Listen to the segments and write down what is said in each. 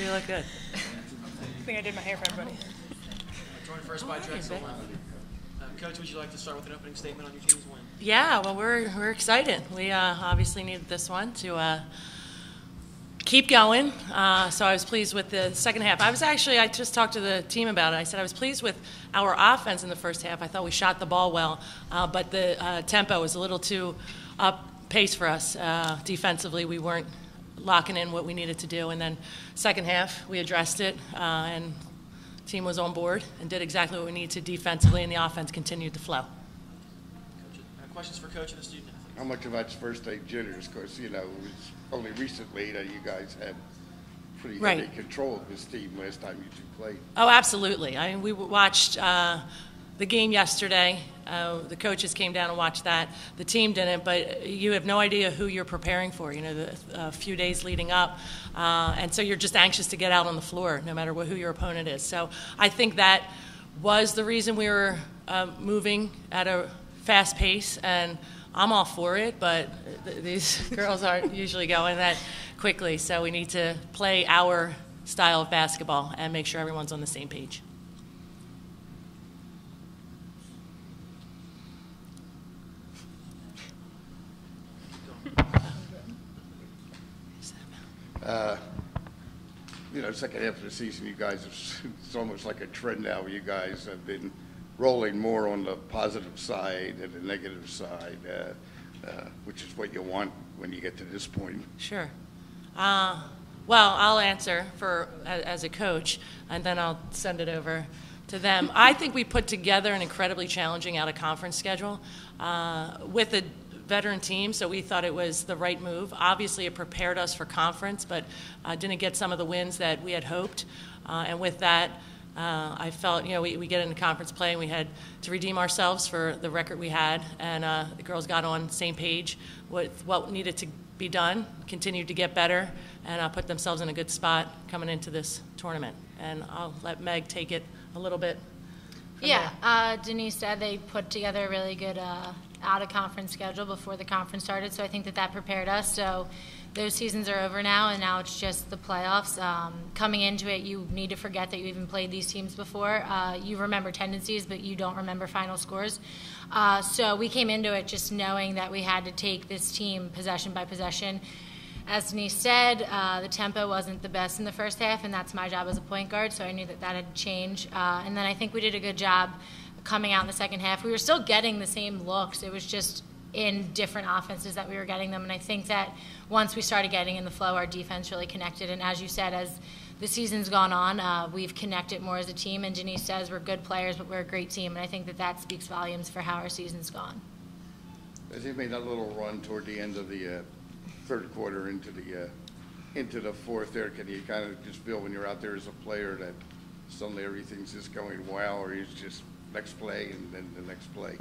You look good. I think I did my hair for everybody. Joined first by Drexel. Coach, would you like to start with an opening statement on your team's win? Yeah, well, we're excited. We obviously needed this one to keep going. So I was pleased with the second half. I just talked to the team about it. I said I was pleased with our offense in the first half. I thought we shot the ball well, but the tempo was a little too up pace for us. Defensively, we weren't locking in what we needed to do. And then second half, we addressed it, and the team was on board and did exactly what we needed to defensively, and the offense continued to flow. Questions for Coach and the student athletes? How much about first day jitters? Because, you know, it was only recently that you guys had pretty heavy control of this team last time you two played. Oh, absolutely. I mean, we watched the game yesterday. The coaches came down and watched that. The team didn't, but you have no idea who you're preparing for, you know, the few days leading up. And so you're just anxious to get out on the floor, no matter who your opponent is. So I think that was the reason we were moving at a fast pace, and I'm all for it, but these girls aren't usually going that quickly, so we need to play our style of basketball and make sure everyone's on the same page. You know, second half of the season, you guys have, it's almost like a trend now. You guys have been rolling more on the positive side than the negative side, which is what you want when you get to this point. Sure. Well, I'll answer as a coach, and then I'll send it over to them. I think we put together an incredibly challenging out-of-conference schedule with a veteran team, so we thought it was the right move. Obviously, it prepared us for conference, but didn't get some of the wins that we had hoped. And with that, I felt, you know, we get into conference play and we had to redeem ourselves for the record we had, and the girls got on the same page with what needed to be done, continued to get better, and put themselves in a good spot coming into this tournament. And I'll let Meg take it a little bit. Yeah, Denise said they put together a really good out-of-conference schedule before the conference started, so I think that prepared us. So those seasons are over now, and now it's just the playoffs. Coming into it, you need to forget that you even played these teams before. You remember tendencies, but you don't remember final scores. So we came into it just knowing that we had to take this team possession by possession. As Denise said, the tempo wasn't the best in the first half, and that's my job as a point guard, so I knew that had to change. And then I think we did a good job coming out in the second half. We were still getting the same looks. It was just in different offenses that we were getting them, and I think that once we started getting in the flow, our defense really connected. And as you said, as the season's gone on, we've connected more as a team, and Denise says we're good players, but we're a great team, and I think that speaks volumes for how our season's gone. As you made that little run toward the end of the third quarter into the fourth there, can you kind of just feel when you're out there as a player that suddenly everything's just going well, or it's just next play and then the next play?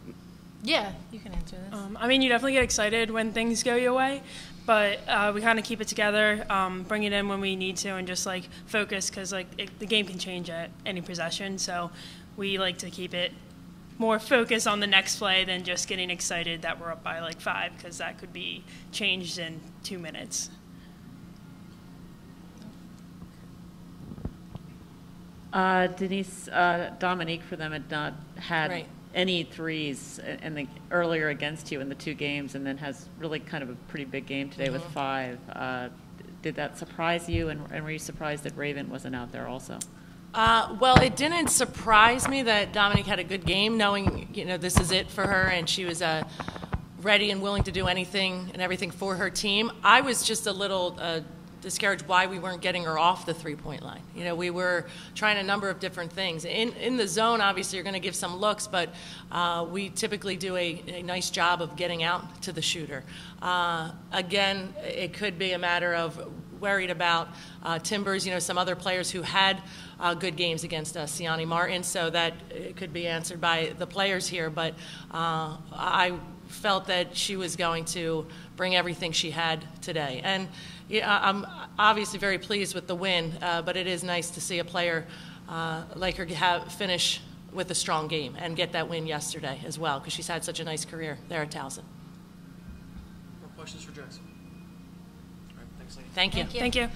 Yeah, you can answer this. I mean, you definitely get excited when things go your way, but we kind of keep it together, bring it in when we need to, and just like focus, because like the game can change at any possession. So we like to keep it more focused on the next play than just getting excited that we're up by like 5, because that could be changed in 2 minutes. Denise, Dominique for them had not had any threes earlier against you in the 2 games, and then has really kind of a pretty big game today with 5. Did that surprise you, and were you surprised that Raven wasn't out there also? Well, it didn't surprise me that Dominique had a good game, knowing, you know, this is it for her, and she was ready and willing to do anything and everything for her team. I was just a little discouraged why we weren't getting her off the three-point line. You know, we were trying a number of different things. In the zone, obviously, you're going to give some looks, but we typically do a nice job of getting out to the shooter. Again, it could be a matter of worried about Timbers, you know, some other players who had good games against Siani Martin, so that it could be answered by the players here. But I felt that she was going to bring everything she had today. And yeah, I'm obviously very pleased with the win, but it is nice to see a player like her finish with a strong game and get that win yesterday as well, because she's had such a nice career there at Towson. More questions for Drexel? All right, thanks, ladies. Thank you. Thank you.